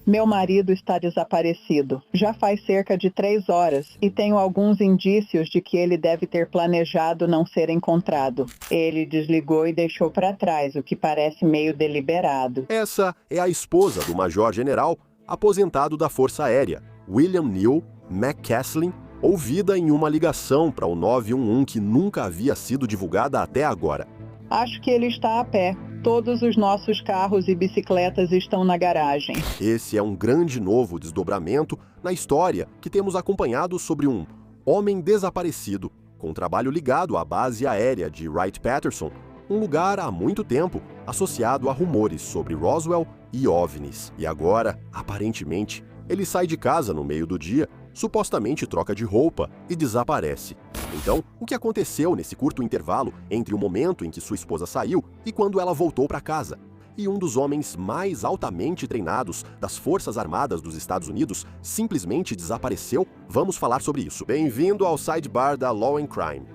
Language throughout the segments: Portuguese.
Meu marido está desaparecido. Já faz cerca de 3 horas e tenho alguns indícios de que ele deve ter planejado não ser encontrado. Ele desligou e deixou para trás, o que parece meio deliberado. Essa é a esposa do Major-General aposentado da Força Aérea, William Neal McCaslin, ouvida em uma ligação para o 911 que nunca havia sido divulgada até agora. Acho que ele está a pé. Todos os nossos carros e bicicletas estão na garagem. Esse é um grande novo desdobramento na história que temos acompanhado sobre um homem desaparecido, com trabalho ligado à base aérea de Wright-Patterson, um lugar há muito tempo associado a rumores sobre Roswell e OVNIs. E agora, aparentemente, ele sai de casa no meio do dia, supostamente troca de roupa e desaparece. Então, o que aconteceu nesse curto intervalo entre o momento em que sua esposa saiu e quando ela voltou para casa? E um dos homens mais altamente treinados das Forças Armadas dos Estados Unidos simplesmente desapareceu? Vamos falar sobre isso. Bem-vindo ao Sidebar da Law and Crime.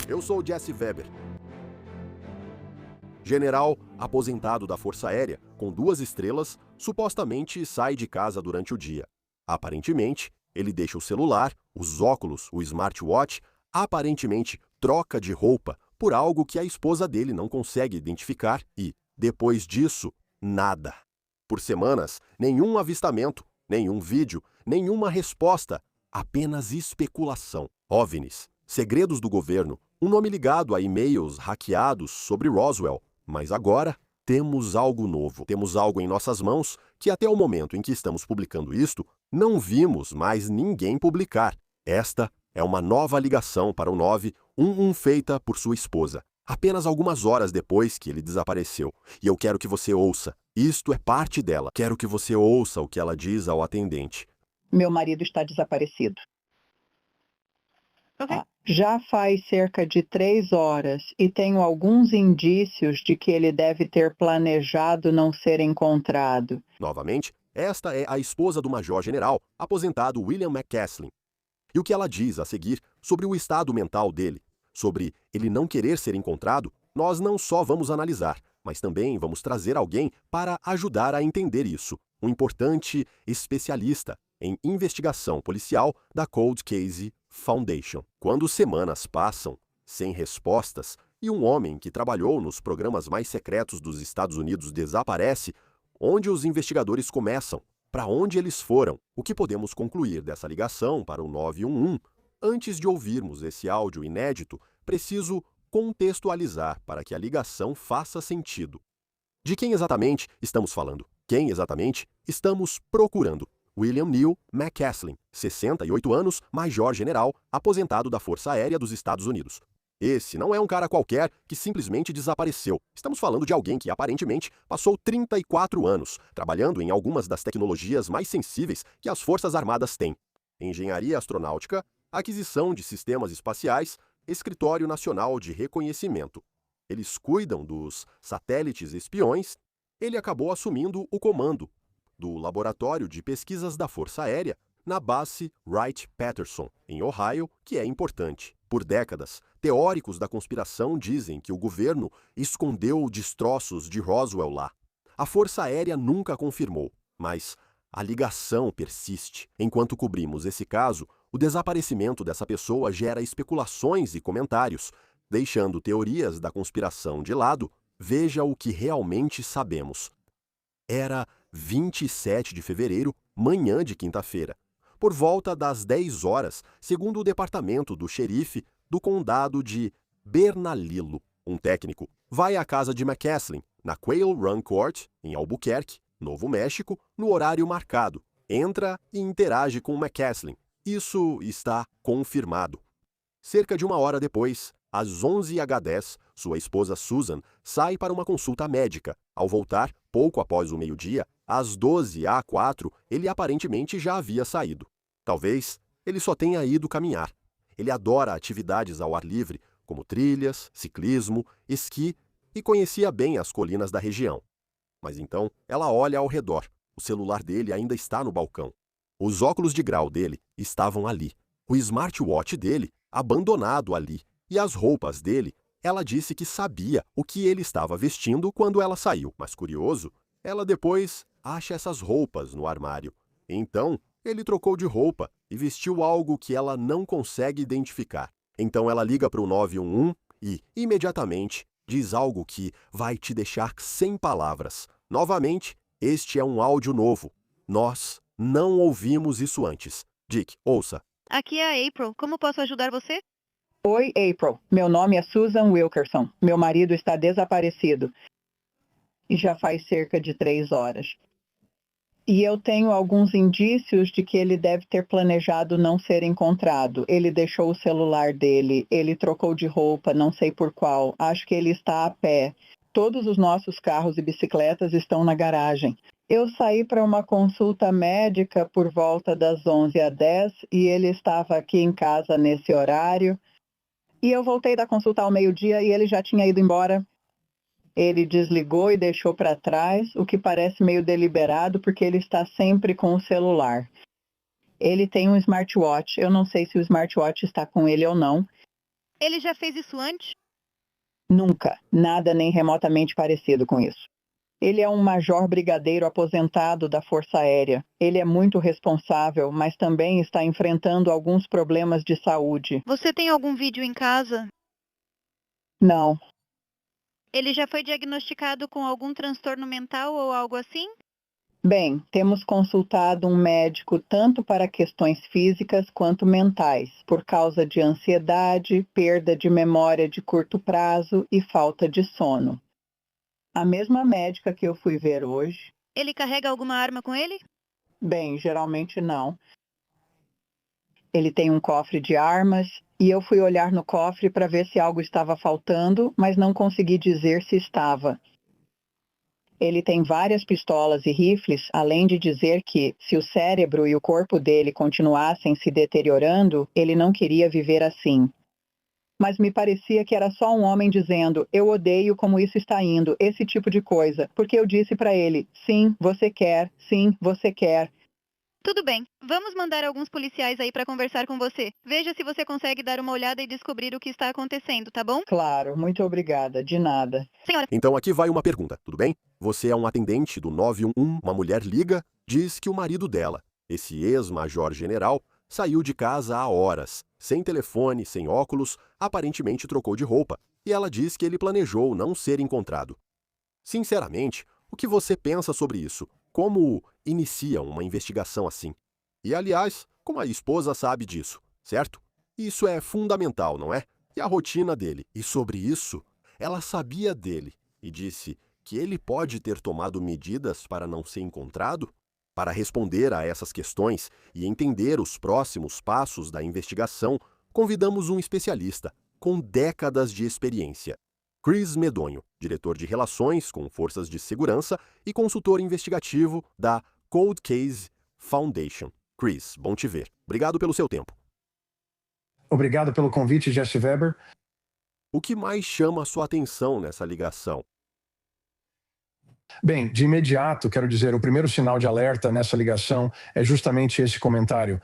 Eu sou Jesse Weber, general aposentado da Força Aérea, com 2 estrelas, supostamente sai de casa durante o dia. Aparentemente, ele deixa o celular, os óculos, o smartwatch, aparentemente troca de roupa por algo que a esposa dele não consegue identificar e, depois disso, nada. Por semanas, nenhum avistamento, nenhum vídeo, nenhuma resposta, apenas especulação. OVNIs, segredos do governo, um nome ligado a e-mails hackeados sobre Roswell. Mas agora temos algo novo, temos algo em nossas mãos que até o momento em que estamos publicando isto, não vimos mais ninguém publicar. Esta é uma nova ligação para o 911 feita por sua esposa, apenas algumas horas depois que ele desapareceu. E eu quero que você ouça. Isto é parte dela. Quero que você ouça o que ela diz ao atendente. Meu marido está desaparecido. Já faz cerca de 3 horas e tenho alguns indícios de que ele deve ter planejado não ser encontrado. Novamente, esta é a esposa do Major-General aposentado William McCaslin. E o que ela diz a seguir sobre o estado mental dele, sobre ele não querer ser encontrado, nós não só vamos analisar, mas também vamos trazer alguém para ajudar a entender isso, um importante especialista em investigação policial da Cold Case Foundation. Quando semanas passam sem respostas e um homem que trabalhou nos programas mais secretos dos Estados Unidos desaparece, onde os investigadores começam? Para onde eles foram? O que podemos concluir dessa ligação para o 911? Antes de ouvirmos esse áudio inédito, preciso contextualizar para que a ligação faça sentido. De quem exatamente estamos falando? Quem exatamente estamos procurando? William Neal McCaslin, 68 anos, major-general, aposentado da Força Aérea dos Estados Unidos. Esse não é um cara qualquer que simplesmente desapareceu. Estamos falando de alguém que aparentemente passou 34 anos trabalhando em algumas das tecnologias mais sensíveis que as Forças Armadas têm: engenharia astronáutica, aquisição de sistemas espaciais, Escritório Nacional de Reconhecimento. Eles cuidam dos satélites espiões. Ele acabou assumindo o comando do Laboratório de Pesquisas da Força Aérea na base Wright-Patterson, em Ohio, que é importante. Por décadas, teóricos da conspiração dizem que o governo escondeu destroços de Roswell lá. A Força Aérea nunca confirmou, mas a ligação persiste. Enquanto cobrimos esse caso, o desaparecimento dessa pessoa gera especulações e comentários. Deixando teorias da conspiração de lado, veja o que realmente sabemos. Era 27 de fevereiro, manhã de quinta-feira. Por volta das 10 horas, segundo o departamento do xerife do condado de Bernalillo, um técnico vai à casa de McCaslin, na Quail Run Court, em Albuquerque, Novo México, no horário marcado. Entra e interage com McCaslin. Isso está confirmado. Cerca de 1 hora depois, às 11h10, sua esposa Susan sai para uma consulta médica. Ao voltar, pouco após o meio-dia, às 12h04, ele aparentemente já havia saído. Talvez ele só tenha ido caminhar. Ele adora atividades ao ar livre, como trilhas, ciclismo, esqui, e conhecia bem as colinas da região. Mas então ela olha ao redor. O celular dele ainda está no balcão. Os óculos de grau dele estavam ali. O smartwatch dele, abandonado ali. E as roupas dele, ela disse que sabia o que ele estava vestindo quando ela saiu. Mas curioso, ela depois acha essas roupas no armário. Então, ele trocou de roupa e vestiu algo que ela não consegue identificar. Então ela liga para o 911 e, imediatamente, diz algo que vai te deixar sem palavras. Novamente, este é um áudio novo. Nós não ouvimos isso antes. Dick, ouça. Aqui é a April. Como posso ajudar você? Oi, April. Meu nome é Susan Wilkerson. Meu marido está desaparecido. E já faz cerca de 3 horas. E eu tenho alguns indícios de que ele deve ter planejado não ser encontrado. Ele deixou o celular dele, ele trocou de roupa, não sei por qual. Acho que ele está a pé. Todos os nossos carros e bicicletas estão na garagem. Eu saí para uma consulta médica por volta das 11h10 e ele estava aqui em casa nesse horário. E eu voltei da consulta ao meio-dia e ele já tinha ido embora. Ele desligou e deixou para trás, o que parece meio deliberado, porque ele está sempre com o celular. Ele tem um smartwatch. Eu não sei se o smartwatch está com ele ou não. Ele já fez isso antes? Nunca. Nada nem remotamente parecido com isso. Ele é um major brigadeiro aposentado da Força Aérea. Ele é muito responsável, mas também está enfrentando alguns problemas de saúde. Você tem algum vídeo em casa? Não. Ele já foi diagnosticado com algum transtorno mental ou algo assim? Bem, temos consultado um médico tanto para questões físicas quanto mentais, por causa de ansiedade, perda de memória de curto prazo e falta de sono. A mesma médica que eu fui ver hoje. Ele carrega alguma arma com ele? Bem, geralmente não. Ele tem um cofre de armas e eu fui olhar no cofre para ver se algo estava faltando, mas não consegui dizer se estava. Ele tem várias pistolas e rifles, além de dizer que, se o cérebro e o corpo dele continuassem se deteriorando, ele não queria viver assim. Mas me parecia que era só um homem dizendo, eu odeio como isso está indo, esse tipo de coisa, porque eu disse para ele, sim, você quer, sim, você quer. Tudo bem. Vamos mandar alguns policiais aí para conversar com você. Veja se você consegue dar uma olhada e descobrir o que está acontecendo, tá bom? Claro, muito obrigada, de nada. Senhora. Então aqui vai uma pergunta, tudo bem? Você é um atendente do 911, uma mulher liga, diz que o marido dela, esse ex-major general, saiu de casa há horas, sem telefone, sem óculos, aparentemente trocou de roupa, e ela diz que ele planejou não ser encontrado. Sinceramente, o que você pensa sobre isso? Como inicia uma investigação assim? E, aliás, como a esposa sabe disso, certo? Isso é fundamental, não é? E a rotina dele. E sobre isso, ela sabia dele e disse que ele pode ter tomado medidas para não ser encontrado? Para responder a essas questões e entender os próximos passos da investigação, convidamos um especialista com décadas de experiência. Chris Medonho, diretor de Relações com Forças de Segurança e consultor investigativo da Cold Case Foundation. Chris, bom te ver. Obrigado pelo seu tempo. Obrigado pelo convite, Jesse Weber. O que mais chama a sua atenção nessa ligação? Bem, de imediato, quero dizer, o primeiro sinal de alerta nessa ligação é justamente esse comentário.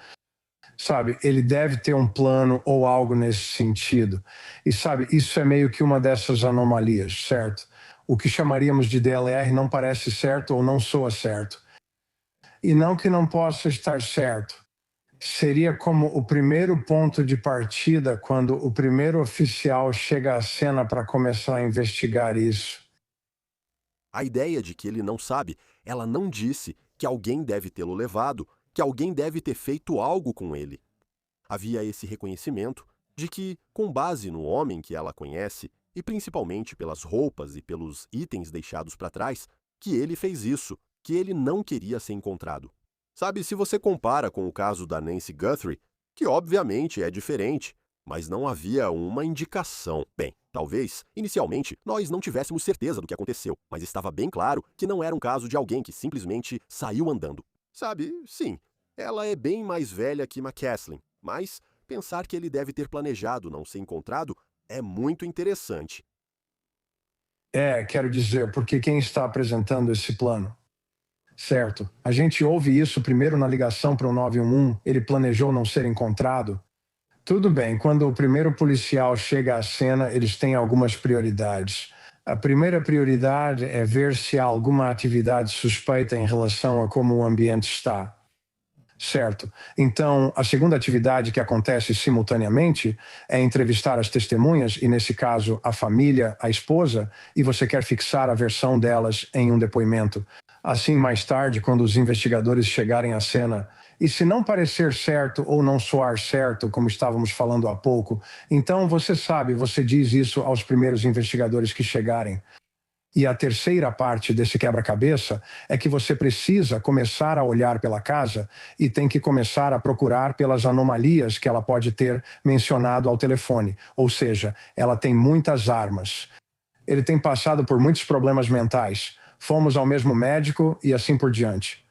Sabe, ele deve ter um plano ou algo nesse sentido. E sabe, isso é meio que uma dessas anomalias, certo? O que chamaríamos de DLR não parece certo ou não soa certo. E não que não possa estar certo. Seria como o primeiro ponto de partida quando o primeiro oficial chega à cena para começar a investigar isso. A ideia de que ele não sabe, ela não disse que alguém deve tê-lo levado, que alguém deve ter feito algo com ele. Havia esse reconhecimento de que, com base no homem que ela conhece, e principalmente pelas roupas e pelos itens deixados para trás, que ele fez isso, que ele não queria ser encontrado. Sabe, se você compara com o caso da Nancy Guthrie, que obviamente é diferente, mas não havia uma indicação. Bem, talvez, inicialmente, nós não tivéssemos certeza do que aconteceu, mas estava bem claro que não era um caso de alguém que simplesmente saiu andando. Sabe, sim, ela é bem mais velha que McCaslin, mas pensar que ele deve ter planejado não ser encontrado é muito interessante. Quero dizer, porque quem está apresentando esse plano? Certo, a gente ouve isso primeiro na ligação para o 911, ele planejou não ser encontrado. Tudo bem, quando o primeiro policial chega à cena, eles têm algumas prioridades. A primeira prioridade é ver se há alguma atividade suspeita em relação a como o ambiente está. Certo. Então, a segunda atividade que acontece simultaneamente é entrevistar as testemunhas, e nesse caso, a família, a esposa, e você quer fixar a versão delas em um depoimento. Assim, mais tarde, quando os investigadores chegarem à cena, e se não parecer certo ou não soar certo, como estávamos falando há pouco, então você sabe, você diz isso aos primeiros investigadores que chegarem. E a terceira parte desse quebra-cabeça é que você precisa começar a olhar pela casa e tem que começar a procurar pelas anomalias que ela pode ter mencionado ao telefone. Ou seja, ela tem muitas armas. Ele tem passado por muitos problemas mentais. Fomos ao mesmo médico e assim por diante.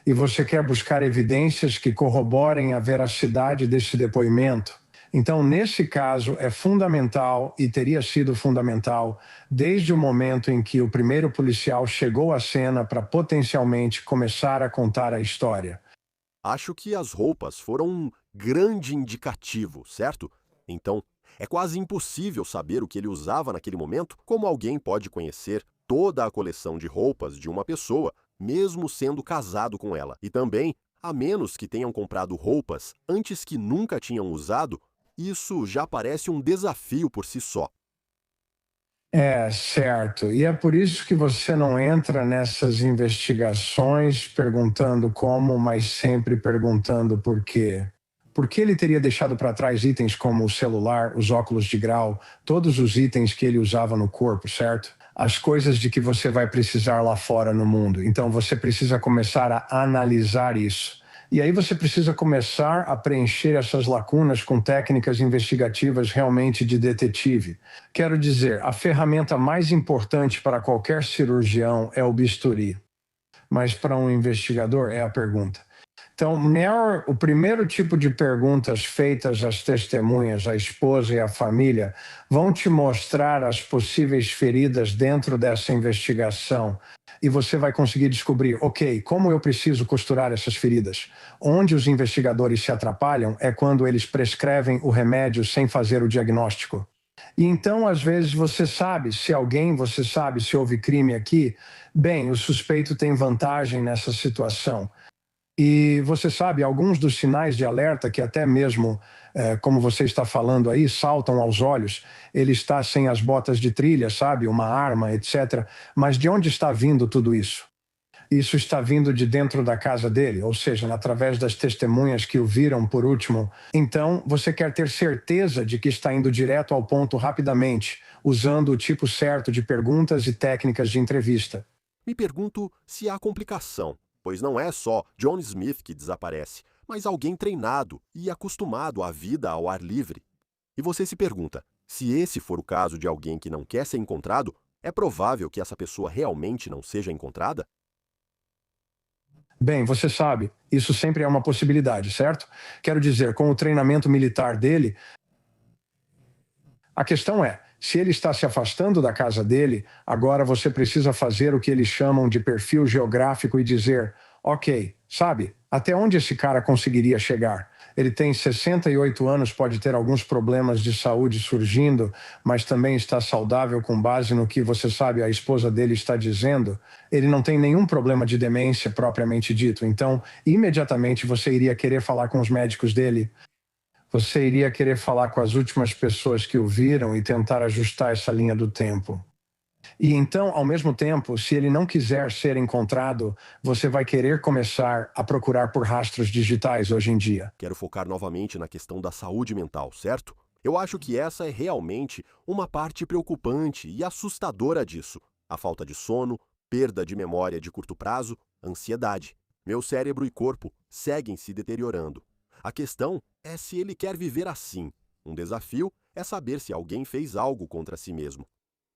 E você quer buscar evidências que corroborem a veracidade desse depoimento. Então, nesse caso, é fundamental e teria sido fundamental desde o momento em que o primeiro policial chegou à cena para potencialmente começar a contar a história. Acho que as roupas foram um grande indicativo, certo? Então, é quase impossível saber o que ele usava naquele momento, como alguém pode conhecer toda a coleção de roupas de uma pessoa, mesmo sendo casado com ela. E também, a menos que tenham comprado roupas antes que nunca tinham usado, isso já parece um desafio por si só. É, certo. E é por isso que você não entra nessas investigações perguntando como, mas sempre perguntando por quê. Por que ele teria deixado para trás itens como o celular, os óculos de grau, todos os itens que ele usava no corpo, certo? As coisas de que você vai precisar lá fora no mundo. Então você precisa começar a analisar isso. E aí você precisa começar a preencher essas lacunas com técnicas investigativas realmente de detetive. Quero dizer, a ferramenta mais importante para qualquer cirurgião é o bisturi. Mas para um investigador é a pergunta. Então, o primeiro tipo de perguntas feitas às testemunhas, à esposa e à família, vão te mostrar as possíveis feridas dentro dessa investigação. E você vai conseguir descobrir, ok, como eu preciso costurar essas feridas? Onde os investigadores se atrapalham é quando eles prescrevem o remédio sem fazer o diagnóstico. E então, às vezes, você sabe se houve crime aqui, bem, o suspeito tem vantagem nessa situação. E você sabe, alguns dos sinais de alerta que até mesmo, como você está falando aí, saltam aos olhos, ele está sem as botas de trilha, sabe, uma arma, etc. Mas de onde está vindo tudo isso? Isso está vindo de dentro da casa dele, ou seja, através das testemunhas que o viram por último. Então, você quer ter certeza de que está indo direto ao ponto rapidamente, usando o tipo certo de perguntas e técnicas de entrevista. Me pergunto se há complicação, pois não é só John Smith que desaparece, mas alguém treinado e acostumado à vida ao ar livre. E você se pergunta, se esse for o caso de alguém que não quer ser encontrado, é provável que essa pessoa realmente não seja encontrada? Bem, você sabe, isso sempre é uma possibilidade, certo? Quero dizer, com o treinamento militar dele, a questão é, se ele está se afastando da casa dele, agora você precisa fazer o que eles chamam de perfil geográfico e dizer, ok, sabe, até onde esse cara conseguiria chegar? Ele tem 68 anos, pode ter alguns problemas de saúde surgindo, mas também está saudável com base no que você sabe, a esposa dele está dizendo. Ele não tem nenhum problema de demência propriamente dito, então imediatamente você iria querer falar com os médicos dele. Você iria querer falar com as últimas pessoas que o viram e tentar ajustar essa linha do tempo. E então, ao mesmo tempo, se ele não quiser ser encontrado, você vai querer começar a procurar por rastros digitais hoje em dia. Quero focar novamente na questão da saúde mental, certo? Eu acho que essa é realmente uma parte preocupante e assustadora disso. A falta de sono, perda de memória de curto prazo, ansiedade. Meu cérebro e corpo seguem se deteriorando. A questão é se ele quer viver assim. Um desafio é saber se alguém fez algo contra si mesmo.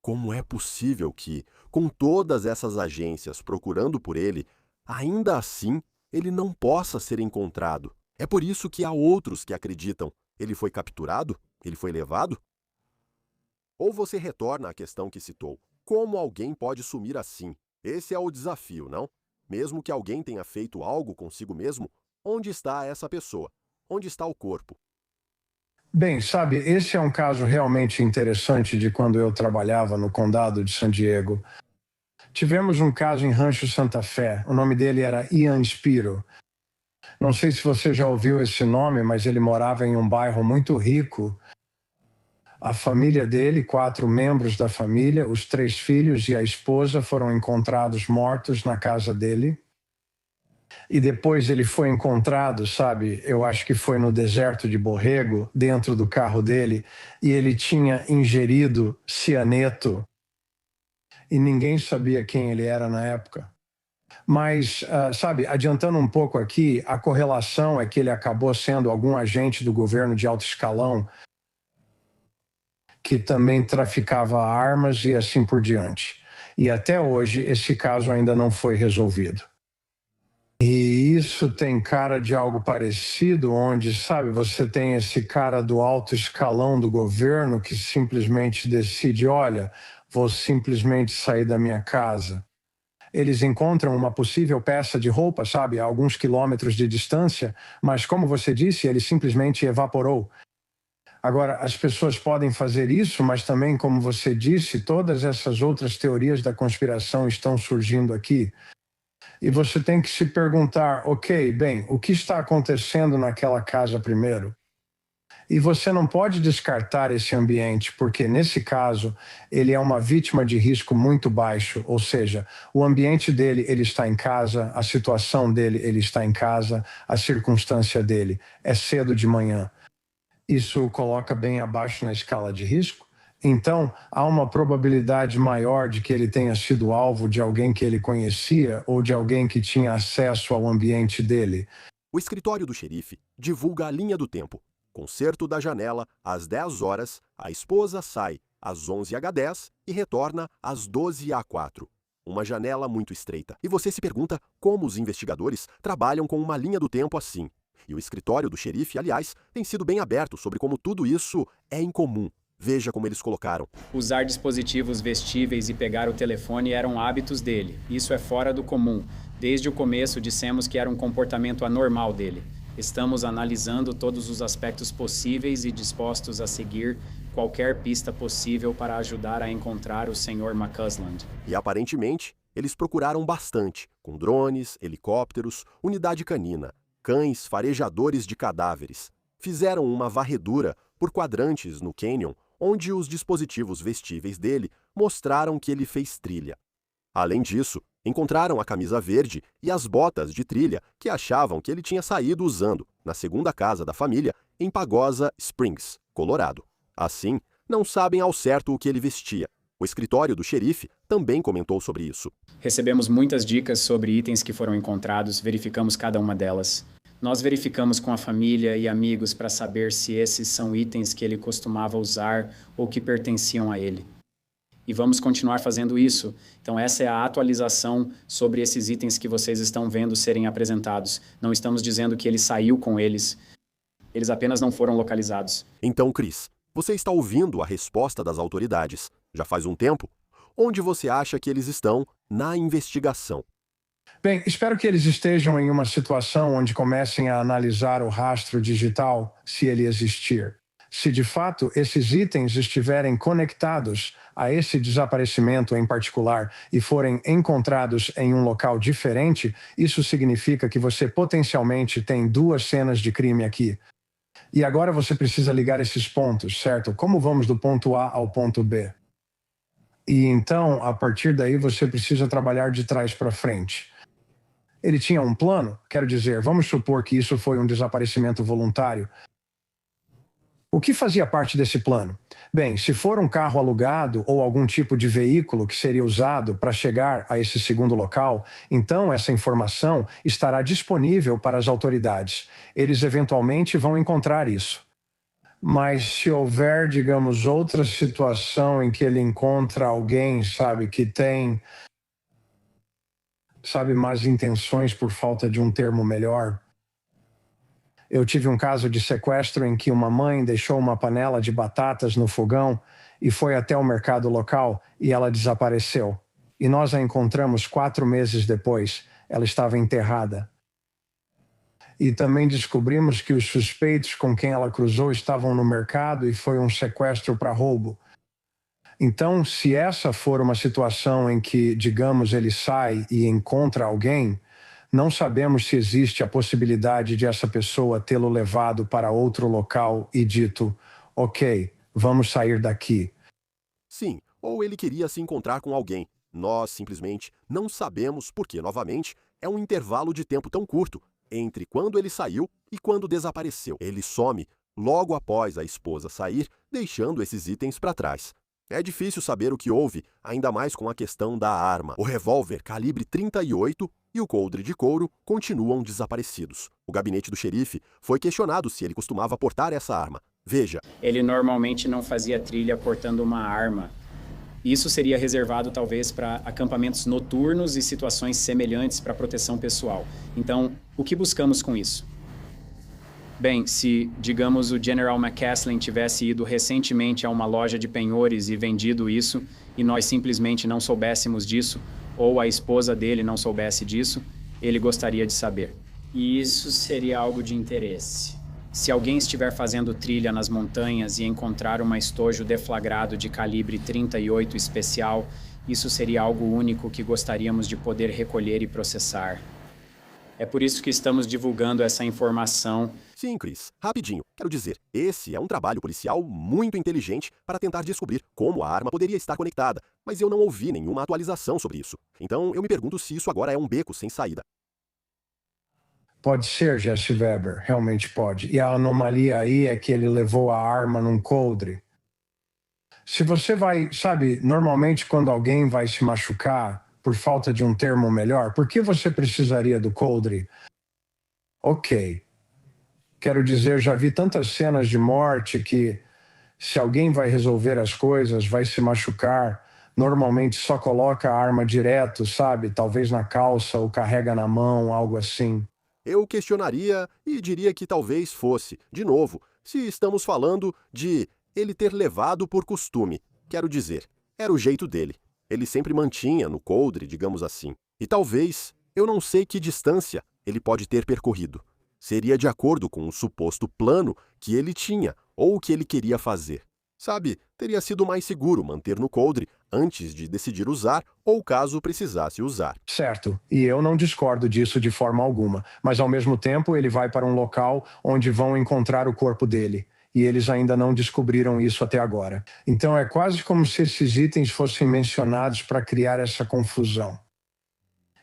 Como é possível que, com todas essas agências procurando por ele, ainda assim ele não possa ser encontrado? É por isso que há outros que acreditam: ele foi capturado? Ele foi levado? Ou você retorna à questão que citou: como alguém pode sumir assim? Esse é o desafio, não? Mesmo que alguém tenha feito algo consigo mesmo, onde está essa pessoa? Onde está o corpo? Bem, sabe, esse é um caso realmente interessante de quando eu trabalhava no condado de San Diego. Tivemos um caso em Rancho Santa Fé. O nome dele era Ian Spiro. Não sei se você já ouviu esse nome, mas ele morava em um bairro muito rico. A família dele, 4 membros da família, os 3 filhos e a esposa foram encontrados mortos na casa dele. E depois ele foi encontrado, sabe, eu acho que foi no deserto de Borrego, dentro do carro dele, e ele tinha ingerido cianeto e ninguém sabia quem ele era na época. Mas, sabe, adiantando um pouco aqui, a correlação é que ele acabou sendo algum agente do governo de alto escalão que também traficava armas e assim por diante. E até hoje esse caso ainda não foi resolvido. E isso tem cara de algo parecido, onde, sabe, você tem esse cara do alto escalão do governo que simplesmente decide, olha, vou simplesmente sair da minha casa. Eles encontram uma possível peça de roupa, sabe, a alguns quilômetros de distância, mas como você disse, ele simplesmente evaporou. Agora, as pessoas podem fazer isso, mas também, como você disse, todas essas outras teorias da conspiração estão surgindo aqui. E você tem que se perguntar, ok, bem, o que está acontecendo naquela casa primeiro? E você não pode descartar esse ambiente, porque nesse caso, ele é uma vítima de risco muito baixo, ou seja, o ambiente dele, ele está em casa, a situação dele, ele está em casa, a circunstância dele é cedo de manhã. Isso o coloca bem abaixo na escala de risco? Então, há uma probabilidade maior de que ele tenha sido alvo de alguém que ele conhecia ou de alguém que tinha acesso ao ambiente dele. O escritório do xerife divulga a linha do tempo. Concerto da janela às 10 horas, a esposa sai às 11h10 e retorna às 12h04. Uma janela muito estreita. E você se pergunta como os investigadores trabalham com uma linha do tempo assim. E o escritório do xerife, aliás, tem sido bem aberto sobre como tudo isso é incomum. Veja como eles colocaram. Usar dispositivos vestíveis e pegar o telefone eram hábitos dele. Isso é fora do comum. Desde o começo dissemos que era um comportamento anormal dele. Estamos analisando todos os aspectos possíveis e dispostos a seguir qualquer pista possível para ajudar a encontrar o Sr. McCausland. E aparentemente, eles procuraram bastante, com drones, helicópteros, unidade canina, cães farejadores de cadáveres. Fizeram uma varredura por quadrantes no canyon, onde os dispositivos vestíveis dele mostraram que ele fez trilha. Além disso, encontraram a camisa verde e as botas de trilha que achavam que ele tinha saído usando na segunda casa da família em Pagosa Springs, Colorado. Assim, não sabem ao certo o que ele vestia. O escritório do xerife também comentou sobre isso. Recebemos muitas dicas sobre itens que foram encontrados, verificamos cada uma delas. Nós verificamos com a família e amigos para saber se esses são itens que ele costumava usar ou que pertenciam a ele. E vamos continuar fazendo isso. Então essa é a atualização sobre esses itens que vocês estão vendo serem apresentados. Não estamos dizendo que ele saiu com eles. Eles apenas não foram localizados. Então, Chris, você está ouvindo a resposta das autoridades. Já faz um tempo? Onde você acha que eles estão na investigação? Bem, espero que eles estejam em uma situação onde comecem a analisar o rastro digital, se ele existir. Se de fato esses itens estiverem conectados a esse desaparecimento em particular e forem encontrados em um local diferente, isso significa que você potencialmente tem 2 cenas de crime aqui. E agora você precisa ligar esses pontos, certo? Como vamos do ponto A ao ponto B? E então, a partir daí, você precisa trabalhar de trás para frente. Ele tinha um plano? Quero dizer, vamos supor que isso foi um desaparecimento voluntário. O que fazia parte desse plano? Bem, se for um carro alugado ou algum tipo de veículo que seria usado para chegar a esse segundo local, então essa informação estará disponível para as autoridades. Eles eventualmente vão encontrar isso. Mas se houver, digamos, outra situação em que ele encontra alguém, sabe, que tem, sabe, más intenções por falta de um termo melhor. Eu tive um caso de sequestro em que uma mãe deixou uma panela de batatas no fogão e foi até o mercado local e ela desapareceu. E nós a encontramos 4 meses depois. Ela estava enterrada. E também descobrimos que os suspeitos com quem ela cruzou estavam no mercado e foi um sequestro para roubo. Então, se essa for uma situação em que, digamos, ele sai e encontra alguém, não sabemos se existe a possibilidade de essa pessoa tê-lo levado para outro local e dito, ok, vamos sair daqui. Sim, ou ele queria se encontrar com alguém. Nós simplesmente não sabemos porque, novamente, é um intervalo de tempo tão curto entre quando ele saiu e quando desapareceu. Ele some logo após a esposa sair, deixando esses itens para trás. É difícil saber o que houve, ainda mais com a questão da arma. O revólver calibre 38 e o coldre de couro continuam desaparecidos. O gabinete do xerife foi questionado se ele costumava portar essa arma. Veja. Ele normalmente não fazia trilha portando uma arma. Isso seria reservado talvez para acampamentos noturnos e situações semelhantes para proteção pessoal. Então, o que buscamos com isso? Bem, se, digamos, o General McCaslin tivesse ido recentemente a uma loja de penhores e vendido isso, e nós simplesmente não soubéssemos disso, ou a esposa dele não soubesse disso, ele gostaria de saber. E isso seria algo de interesse. Se alguém estiver fazendo trilha nas montanhas e encontrar uma estojo deflagrado de calibre 38 especial, isso seria algo único que gostaríamos de poder recolher e processar. É por isso que estamos divulgando essa informação. Sim, Chris. Rapidinho. Quero dizer, esse é um trabalho policial muito inteligente para tentar descobrir como a arma poderia estar conectada, mas eu não ouvi nenhuma atualização sobre isso. Então, eu me pergunto se isso agora é um beco sem saída. Pode ser, Jesse Weber, realmente pode. E a anomalia aí é que ele levou a arma num coldre. Se você vai, sabe, normalmente quando alguém vai se machucar, por falta de um termo melhor, por que você precisaria do coldre? Ok. Quero dizer, já vi tantas cenas de morte que, se alguém vai resolver as coisas, vai se machucar, normalmente só coloca a arma direto, sabe? Talvez na calça ou carrega na mão, algo assim. Eu questionaria e diria que talvez fosse, de novo, se estamos falando de ele ter levado por costume. Quero dizer, era o jeito dele. Ele sempre mantinha no coldre, digamos assim. E talvez, eu não sei que distância ele pode ter percorrido. Seria de acordo com o suposto plano que ele tinha ou o que ele queria fazer. Sabe, teria sido mais seguro manter no coldre antes de decidir usar ou caso precisasse usar. Certo, e eu não discordo disso de forma alguma, mas ao mesmo tempo ele vai para um local onde vão encontrar o corpo dele. E eles ainda não descobriram isso até agora. Então é quase como se esses itens fossem mencionados para criar essa confusão.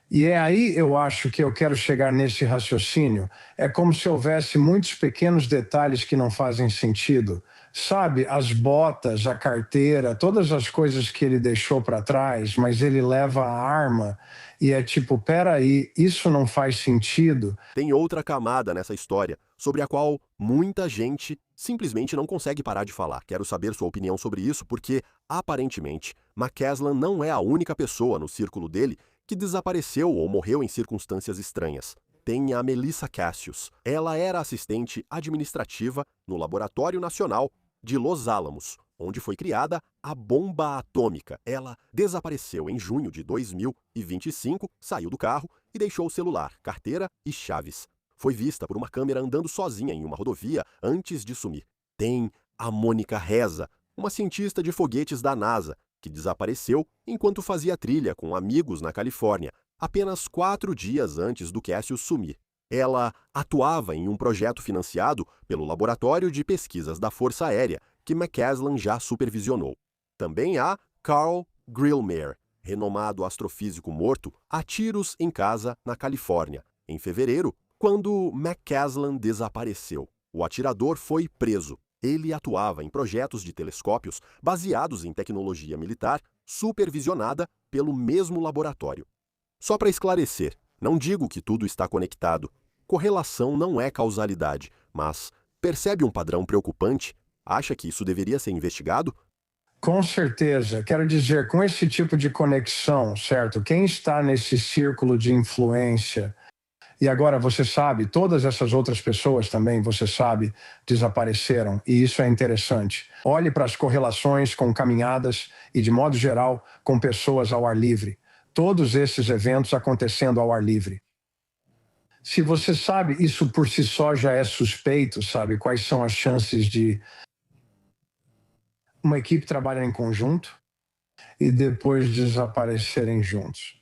E é aí eu acho que eu quero chegar nesse raciocínio. É como se houvesse muitos pequenos detalhes que não fazem sentido. Sabe, as botas, a carteira, todas as coisas que ele deixou para trás, mas ele leva a arma e é tipo, peraí, isso não faz sentido. Tem outra camada nessa história, sobre a qual muita gente simplesmente não consegue parar de falar. Quero saber sua opinião sobre isso, porque, aparentemente, McCaslin não é a única pessoa no círculo dele que desapareceu ou morreu em circunstâncias estranhas. Tem a Melissa Cassius. Ela era assistente administrativa no Laboratório Nacional de Los Alamos, onde foi criada a bomba atômica. Ela desapareceu em junho de 2025, saiu do carro e deixou o celular, carteira e chaves. Foi vista por uma câmera andando sozinha em uma rodovia antes de sumir. Tem a Mônica Reza, uma cientista de foguetes da NASA, que desapareceu enquanto fazia trilha com amigos na Califórnia, apenas 4 dias antes do Cassius sumir. Ela atuava em um projeto financiado pelo Laboratório de Pesquisas da Força Aérea, que McCaslin já supervisionou. Também há Carl Grillmeier, renomado astrofísico morto, a tiros em casa na Califórnia, em fevereiro, quando McCaslin desapareceu. O atirador foi preso. Ele atuava em projetos de telescópios baseados em tecnologia militar, supervisionada pelo mesmo laboratório. Só para esclarecer, não digo que tudo está conectado. Correlação não é causalidade, mas percebe um padrão preocupante? Acha que isso deveria ser investigado? Com certeza. Quero dizer, com esse tipo de conexão, certo? Quem está nesse círculo de influência... E agora, você sabe, todas essas outras pessoas também, você sabe, desapareceram. E isso é interessante. Olhe para as correlações com caminhadas e, de modo geral, com pessoas ao ar livre. Todos esses eventos acontecendo ao ar livre. Se você sabe, isso por si só já é suspeito, sabe? Quais são as chances de uma equipe trabalhar em conjunto e depois desaparecerem juntos?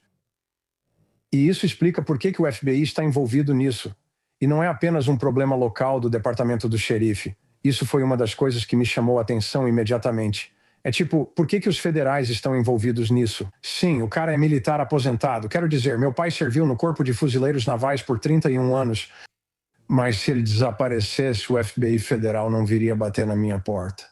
E isso explica por que o FBI está envolvido nisso. E não é apenas um problema local do departamento do xerife. Isso foi uma das coisas que me chamou a atenção imediatamente. É tipo, por que os federais estão envolvidos nisso? Sim, o cara é militar aposentado. Quero dizer, meu pai serviu no Corpo de Fuzileiros Navais por 31 anos. Mas se ele desaparecesse, o FBI federal não viria bater na minha porta.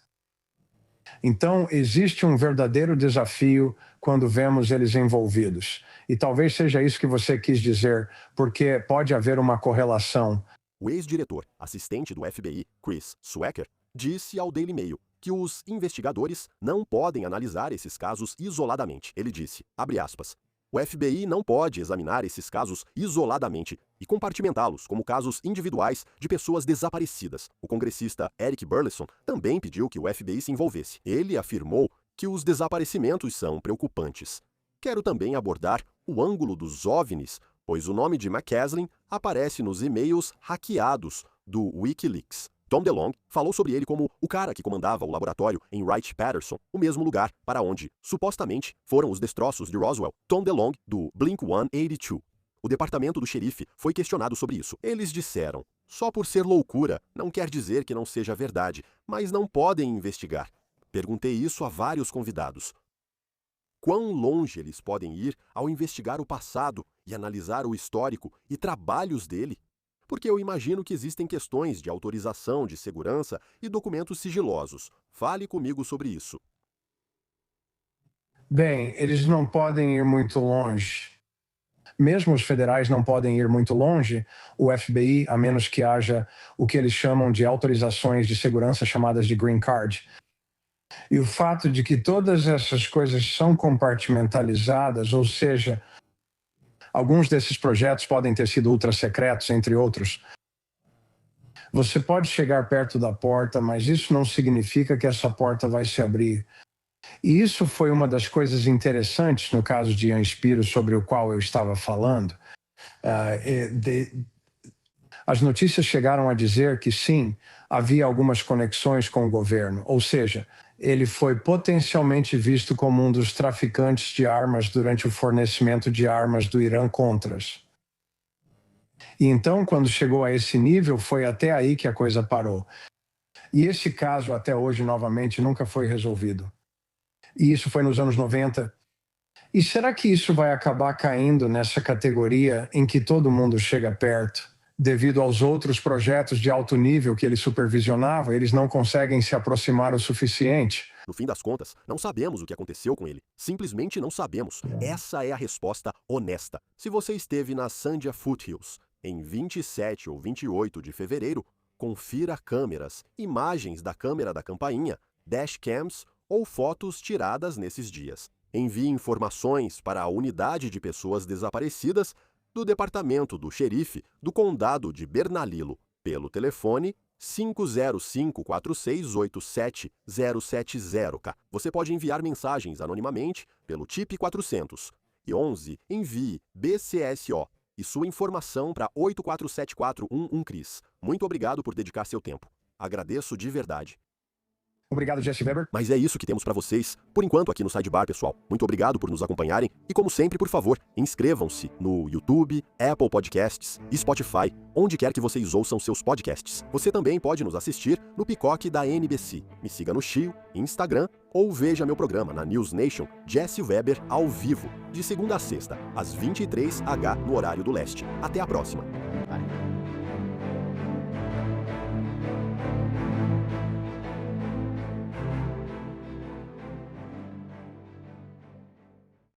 Então, existe um verdadeiro desafio quando vemos eles envolvidos. E talvez seja isso que você quis dizer, porque pode haver uma correlação. O ex-diretor, assistente do FBI, Chris Swecker, disse ao Daily Mail que os investigadores não podem analisar esses casos isoladamente. Ele disse, abre aspas, o FBI não pode examinar esses casos isoladamente e compartimentá-los como casos individuais de pessoas desaparecidas. O congressista Eric Burleson também pediu que o FBI se envolvesse. Ele afirmou que os desaparecimentos são preocupantes. Quero também abordar o ângulo dos OVNIs, pois o nome de McCaslin aparece nos e-mails hackeados do Wikileaks. Tom DeLonge falou sobre ele como o cara que comandava o laboratório em Wright-Patterson, o mesmo lugar para onde, supostamente, foram os destroços de Roswell. Tom DeLonge, do Blink-182. O departamento do xerife foi questionado sobre isso. Eles disseram, só por ser loucura não quer dizer que não seja verdade, mas não podem investigar. Perguntei isso a vários convidados. Quão longe eles podem ir ao investigar o passado e analisar o histórico e trabalhos dele? Porque eu imagino que existem questões de autorização de segurança e documentos sigilosos. Fale comigo sobre isso. Bem, eles não podem ir muito longe. Mesmo os federais não podem ir muito longe, o FBI, a menos que haja o que eles chamam de autorizações de segurança chamadas de green card. E o fato de que todas essas coisas são compartimentalizadas, ou seja, alguns desses projetos podem ter sido ultra-secretos, entre outros. Você pode chegar perto da porta, mas isso não significa que essa porta vai se abrir. E isso foi uma das coisas interessantes no caso de Ian Spiro, sobre o qual eu estava falando. As notícias chegaram a dizer que sim, havia algumas conexões com o governo, ou seja, ele foi potencialmente visto como um dos traficantes de armas durante o fornecimento de armas do Irã-Contras. E então, quando chegou a esse nível, foi até aí que a coisa parou. E esse caso, até hoje, novamente, nunca foi resolvido. E isso foi nos anos 90. E será que isso vai acabar caindo nessa categoria em que todo mundo chega perto? Devido aos outros projetos de alto nível que ele supervisionava, eles não conseguem se aproximar o suficiente. No fim das contas, não sabemos o que aconteceu com ele. Simplesmente não sabemos. Essa é a resposta honesta. Se você esteve na Sandia Foothills em 27 ou 28 de fevereiro, confira câmeras, imagens da câmera da campainha, dashcams ou fotos tiradas nesses dias. Envie informações para a unidade de pessoas desaparecidas do Departamento do Xerife do Condado de Bernalillo, pelo telefone 505-4687-070. Você pode enviar mensagens anonimamente pelo TIP 400. E 11, envie BCSO e sua informação para 847411 CRIS. Muito obrigado por dedicar seu tempo. Agradeço de verdade. Obrigado, Jesse Weber. Mas é isso que temos para vocês, por enquanto, aqui no Sidebar, pessoal. Muito obrigado por nos acompanharem e, como sempre, por favor, inscrevam-se no YouTube, Apple Podcasts e Spotify, onde quer que vocês ouçam seus podcasts. Você também pode nos assistir no Peacock da NBC. Me siga no Shio, Instagram ou veja meu programa na News Nation, Jesse Weber, ao vivo, de segunda a sexta, às 23h no horário do leste. Até a próxima.